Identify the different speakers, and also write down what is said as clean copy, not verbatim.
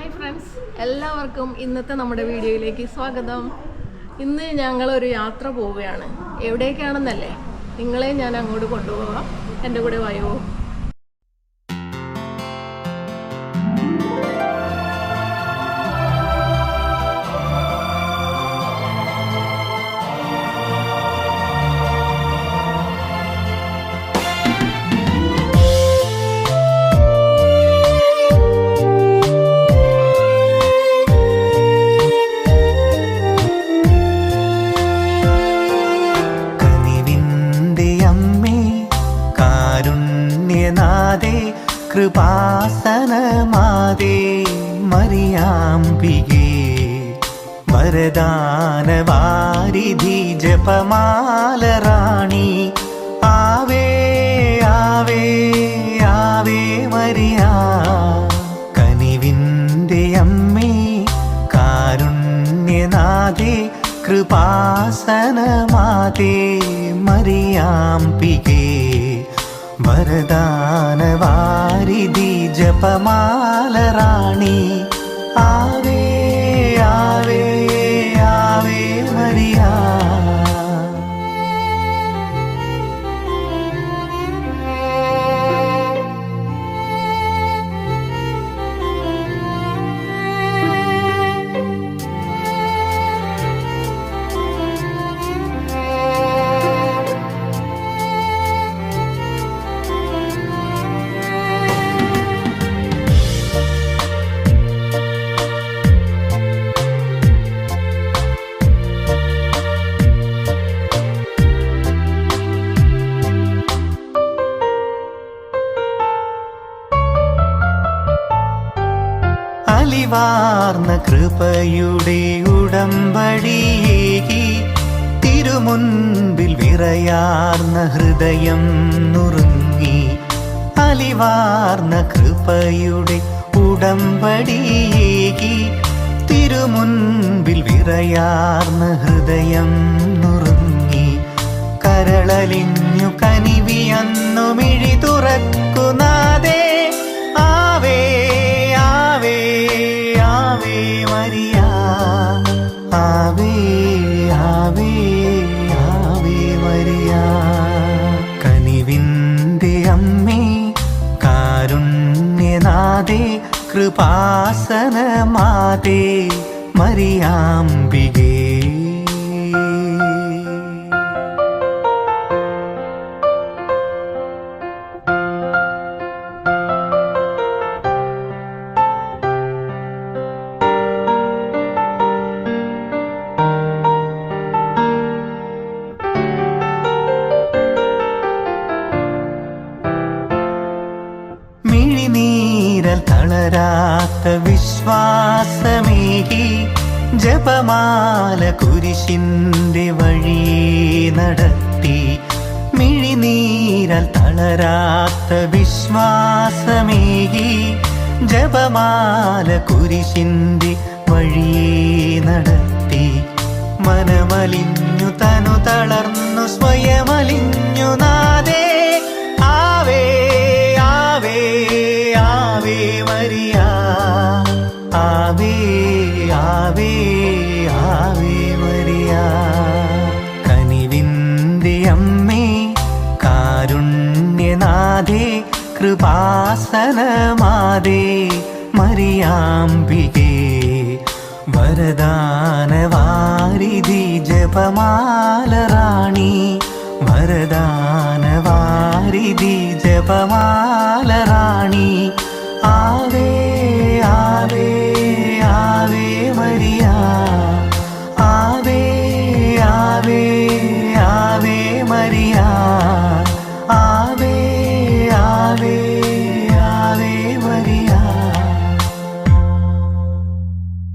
Speaker 1: Hi friends, എല്ലാവർക്കും ഇന്നത്തെ നമ്മുടെ വീഡിയോയിലേക്ക് സ്വാഗതം. ഇന്ന് ഞങ്ങളൊരു യാത്ര പോവുകയാണ്. എവിടേക്കാണെന്നല്ലേ? നിങ്ങളെ ഞാൻ അങ്ങോട്ട് കൊണ്ടുപോകാം. എൻ്റെ കൂടെ വായോ.
Speaker 2: കൃപാസനമാതേ മറിയാംബികേ വരദാനവാരിധി ജപമാലറാണി ആവേ ആവേ ആവേ മരിയ. കനിവിൻ്റെ അമ്മേ കാരുണ്യനാഥേ കൃപാസനമാതേ മറിയാംബികേ വരദാനവാരിധി ജപമാലറാണി ആവേ ആവേ ആവേ മരിയ. അലിവാർന്ന കൃപയുടെ ഉടമ്പടിയേകി തിരുമുൻപിൽ വിറയാർന്ന ഹൃദയം നുറുങ്ങി. അലിവാർന്ന കൃപയുടെ ഉടമ്പടിയേകി തിരുമുൻപിൽ വിറയാർന്ന ഹൃദയം നുറുങ്ങി. കരളലിഞ്ഞു കനിവിയന്നു മിഴി തുറക്കുന്നാദേ ആവേ ആവേ ആവേ മരിയ. ആവേ ആവേ ആവേ മരിയ. കനിവിൻ്റെ അമ്മേ കാരുണ്യനാഥേ കൃപാസനമാതേ മറിയാംബികേ. മിഴിനീരൽ തളരാത്ത വിശ്വാസമേകി ജപമാല കുരിശിൻ്റെ വഴിയെ നടത്തി. മിഴിനീരൽ തളരാത്ത വിശ്വാസമേകി ജപമാല കുരിശിൻ്റെ വഴിയെ നടത്തി. മനമലിഞ്ഞു തനു തളർന്നു സ്വയമലിഞ്ഞു നാദേ ആവേ ആവേ ആവേ മരിയ. ആവേ ആവേ ആവേ മരിയ. കനിവിൻ്റെ അമ്മേ കാരുണ്യനാഥേ കൃപാസനമാതേ മറിയാംബികേ വരദാനവാരിധി ജപമാലറാണി വരദാനവാരിധി ജപമാലറാണി ആവേ ആവേ ആവേ മരിയ. ആവേ ആവേ ആവേ മരിയ.